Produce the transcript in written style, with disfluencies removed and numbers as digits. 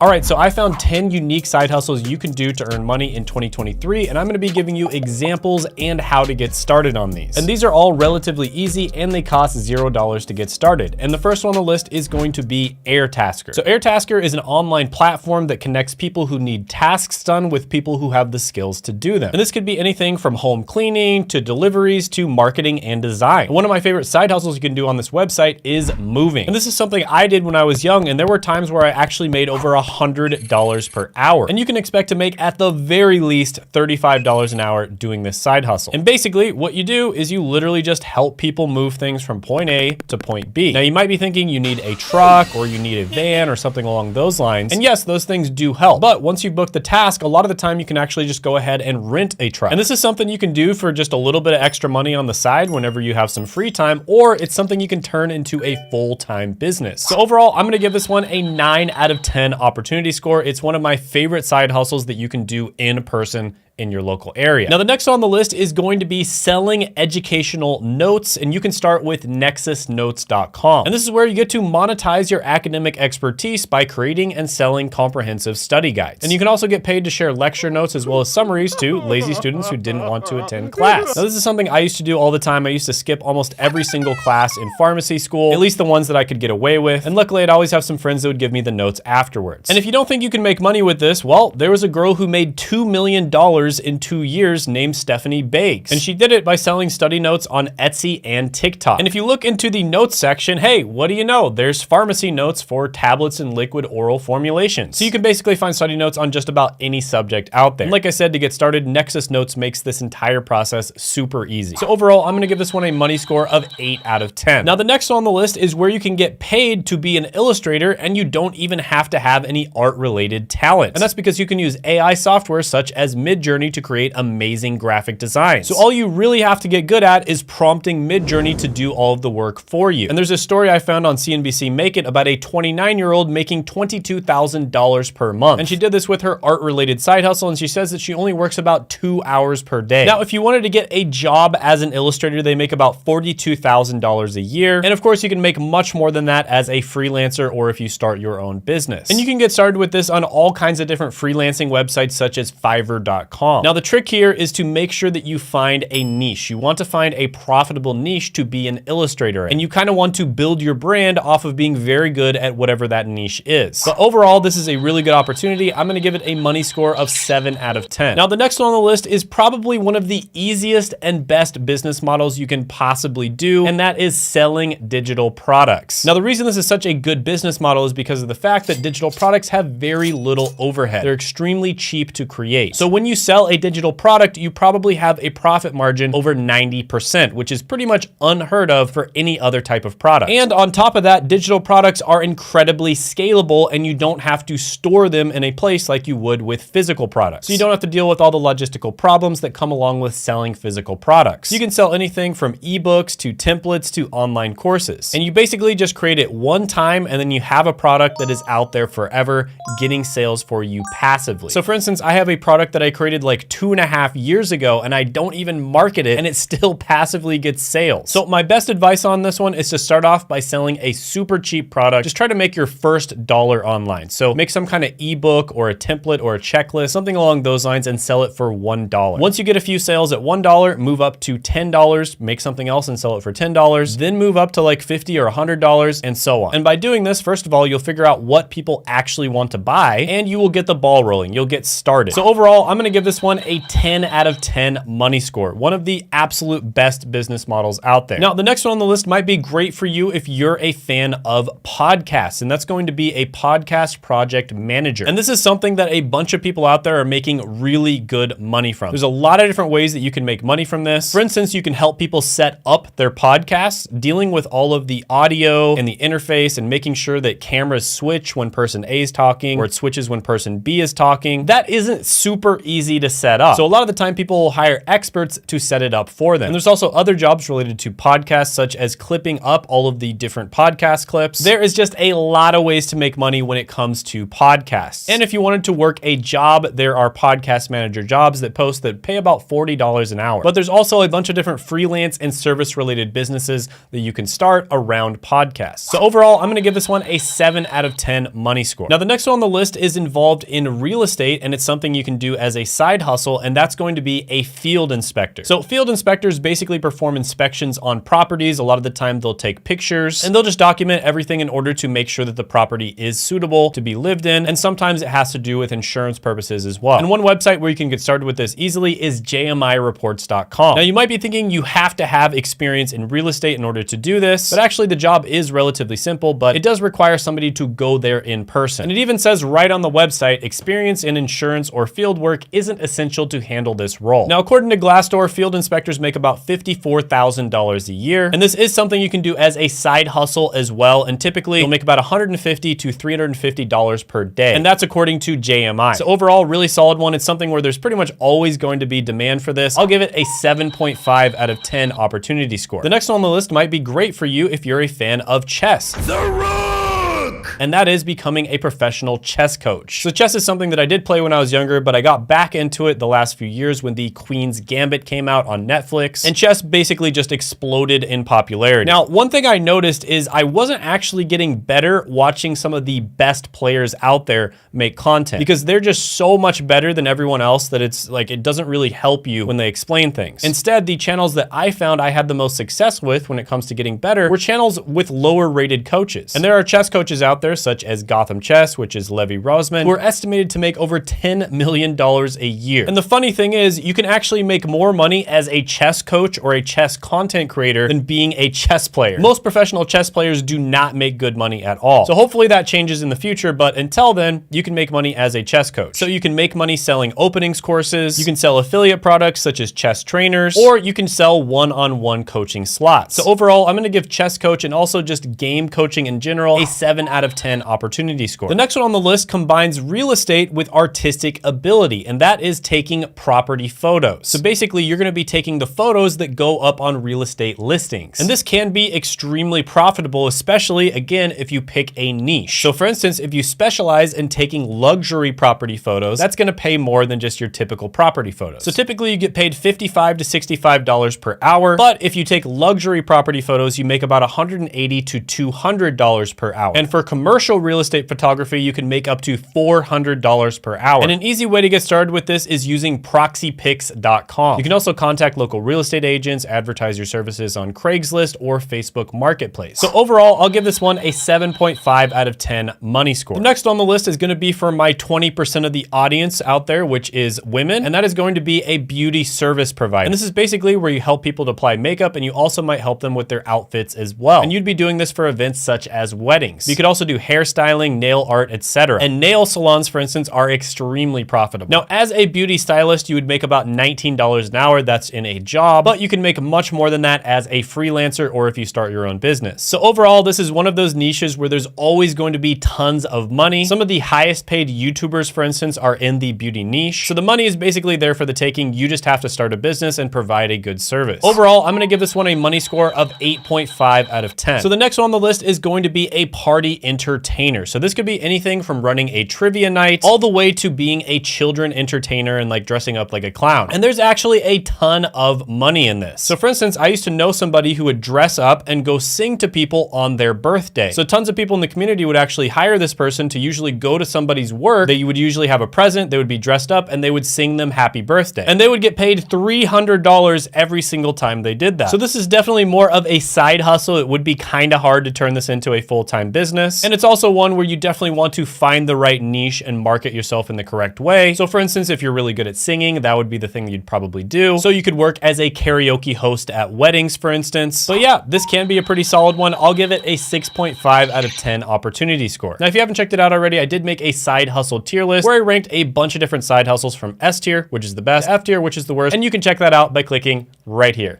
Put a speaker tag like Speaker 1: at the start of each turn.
Speaker 1: All right, so I found 10 unique side hustles you can do to earn money in 2023, and I'm gonna be giving you examples and how to get started on these. And these are all relatively easy and they cost $0 to get started. And the first one on the list is going to be Airtasker. So Airtasker is an online platform that connects people who need tasks done with people who have the skills to do them. And this could be anything from home cleaning to deliveries to marketing and design. And one of my favorite side hustles you can do on this website is moving. And this is something I did when I was young, and there were times where I actually made over $100 per hour. And you can expect to make at the very least $35 an hour doing this side hustle. And basically what you do is you literally just help people move things from point A to point B. Now you might be thinking you need a truck or you need a van or something along those lines. And yes, those things do help. But once you've booked the task, a lot of the time you can actually just go ahead and rent a truck. And this is something you can do for just a little bit of extra money on the side whenever you have some free time, or it's something you can turn into a full-time business. So overall, I'm gonna give this one a 9 out of 10 opportunity score. It's one of my favorite side hustles that you can do in person in your local area. Now, the next on the list is going to be selling educational notes, and you can start with nexusnotes.com. And this is where you get to monetize your academic expertise by creating and selling comprehensive study guides. And you can also get paid to share lecture notes as well as summaries to lazy students who didn't want to attend class. Now, this is something I used to do all the time. I used to skip almost every single class in pharmacy school, at least the ones that I could get away with. And luckily, I'd always have some friends that would give me the notes afterwards. And if you don't think you can make money with this, well, there was a girl who made $2 million in 2 years named Stephanie Bakes. And she did it by selling study notes on Etsy and TikTok. And if you look into the notes section, hey, what do you know? There's pharmacy notes for tablets and liquid oral formulations. So you can basically find study notes on just about any subject out there. And like I said, to get started, Nexus Notes makes this entire process super easy. So overall, I'm gonna give this one a money score of 8 out of 10. Now, the next one on the list is where you can get paid to be an illustrator and you don't even have to have any art-related talent. And that's because you can use AI software such as Midjourney to create amazing graphic designs. So all you really have to get good at is prompting Midjourney to do all of the work for you. And there's a story I found on CNBC Make It about a 29-year-old making $22,000 per month. And she did this with her art-related side hustle, and she says that she only works about 2 hours per day. Now, if you wanted to get a job as an illustrator, they make about $42,000 a year. And of course, you can make much more than that as a freelancer or if you start your own business. And you can get started with this on all kinds of different freelancing websites such as Fiverr.com. Now, the trick here is to make sure that you find a niche. You want to find a profitable niche to be an illustrator, and you kind of want to build your brand off of being very good at whatever that niche is. But overall, this is a really good opportunity. I'm gonna give it a money score of 7 out of 10. Now, the next one on the list is probably one of the easiest and best business models you can possibly do, and that is selling digital products. Now, the reason this is such a good business model is because of the fact that digital products have very little overhead. They're extremely cheap to create. So when you sell a digital product, you probably have a profit margin over 90%, which is pretty much unheard of for any other type of product. And on top of that, digital products are incredibly scalable and you don't have to store them in a place like you would with physical products. So you don't have to deal with all the logistical problems that come along with selling physical products. You can sell anything from ebooks to templates to online courses. And you basically just create it one time and then you have a product that is out there forever, getting sales for you passively. So for instance, I have a product that I created like 2.5 years ago and I don't even market it and it still passively gets sales. So my best advice on this one is to start off by selling a super cheap product. Just try to make your first dollar online. So make some kind of ebook or a template or a checklist, something along those lines, and sell it for $1. Once you get a few sales at $1, move up to $10, make something else and sell it for $10, then move up to like $50 or $100 and so on. And by doing this, first of all, you'll figure out what people actually want to buy and you will get the ball rolling. You'll get started. So overall, I'm gonna give this one a 10 out of 10 money score. One of the absolute best business models out there. Now, the next one on the list might be great for you if you're a fan of podcasts, and that's going to be a podcast project manager. And this is something that a bunch of people out there are making really good money from. There's a lot of different ways that you can make money from this. For instance, you can help people set up their podcasts, dealing with all of the audio and the interface and making sure that cameras switch when person A is talking or it switches when person B is talking. That isn't super easy easy to set up. So a lot of the time people will hire experts to set it up for them. And there's also other jobs related to podcasts, such as clipping up all of the different podcast clips. There is just a lot of ways to make money when it comes to podcasts. And if you wanted to work a job, there are podcast manager jobs that post that pay about $40 an hour. But there's also a bunch of different freelance and service related businesses that you can start around podcasts. So overall, I'm gonna give this one a 7 out of 10 money score. Now the next one on the list is involved in real estate, and it's something you can do as a side hustle, and that's going to be a field inspector. So field inspectors basically perform inspections on properties. A lot of the time they'll take pictures and they'll just document everything in order to make sure that the property is suitable to be lived in. And sometimes it has to do with insurance purposes as well. And one website where you can get started with this easily is jmireports.com. Now you might be thinking you have to have experience in real estate in order to do this, but actually the job is relatively simple, but it does require somebody to go there in person. And it even says right on the website, experience in insurance or field work isn't essential to handle this role. Now, according to Glassdoor, field inspectors make about $54,000 a year. And this is something you can do as a side hustle as well. And typically you'll make about $150 to $350 per day. And that's according to JMI. So overall, really solid one. It's something where there's pretty much always going to be demand for this. I'll give it a 7.5 out of 10 opportunity score. The next one on the list might be great for you if you're a fan of chess. The Rook! And that is becoming a professional chess coach. So chess is something that I did play when I was younger, but I got back into it the last few years when the Queen's Gambit came out on Netflix, and chess basically just exploded in popularity. Now, one thing I noticed is I wasn't actually getting better watching some of the best players out there make content, because they're just so much better than everyone else that it's like, it doesn't really help you when they explain things. Instead, the channels that I found I had the most success with when it comes to getting better were channels with lower rated coaches. And there are chess coaches out there such as Gotham Chess, which is Levy Rosman, who are estimated to make over $10 million a year. And the funny thing is, you can actually make more money as a chess coach or a chess content creator than being a chess player. Most professional chess players do not make good money at all. So hopefully that changes in the future, but until then, you can make money as a chess coach. So you can make money selling openings courses, you can sell affiliate products such as chess trainers, or you can sell one-on-one coaching slots. So overall, I'm gonna give chess coach and also just game coaching in general a 7 out of 10 opportunity score. The next one on the list combines real estate with artistic ability, and that is taking property photos. So basically, you're gonna be taking the photos that go up on real estate listings. And this can be extremely profitable, especially, again, if you pick a niche. So for instance, if you specialize in taking luxury property photos, that's gonna pay more than just your typical property photos. So typically you get paid $55 to $65 per hour, but if you take luxury property photos, you make about $180 to $200 per hour. And for commercial real estate photography, you can make up to $400 per hour. And an easy way to get started with this is using proxypics.com. You can also contact local real estate agents, advertise your services on Craigslist or Facebook Marketplace. So overall, I'll give this one a 7.5 out of 10 money score. The next on the list is gonna be for my 20% of the audience out there, which is women, and that is going to be a beauty service provider. And this is basically where you help people to apply makeup, and you also might help them with their outfits as well. And you'd be doing this for events such as weddings. You could also do hairstyling, nail art, etc. And nail salons, for instance, are extremely profitable. Now, as a beauty stylist, you would make about $19 an hour. That's in a job, but you can make much more than that as a freelancer or if you start your own business. So overall, this is one of those niches where there's always going to be tons of money. Some of the highest paid YouTubers, for instance, are in the beauty niche. So the money is basically there for the taking. You just have to start a business and provide a good service. Overall, I'm gonna give this one a money score of 8.5 out of 10. So the next one on the list is going to be a party entertainer. So this could be anything from running a trivia night all the way to being a children entertainer and like dressing up like a clown. And there's actually a ton of money in this. So for instance, I used to know somebody who would dress up and go sing to people on their birthday. So tons of people in the community would actually hire this person to usually go to somebody's work. They would usually have a present, they would be dressed up, and they would sing them happy birthday. And they would get paid $300 every single time they did that. So this is definitely more of a side hustle. It would be kind of hard to turn this into a full-time business. And it's also one where you definitely want to find the right niche and market yourself in the correct way. So for instance, if you're really good at singing, that would be the thing you'd probably do. So you could work as a karaoke host at weddings, for instance. But yeah, this can be a pretty solid one. I'll give it a 6.5 out of 10 opportunity score. Now, if you haven't checked it out already, I did make a side hustle tier list where I ranked a bunch of different side hustles from S tier, which is the best, F tier, which is the worst. And you can check that out by clicking right here.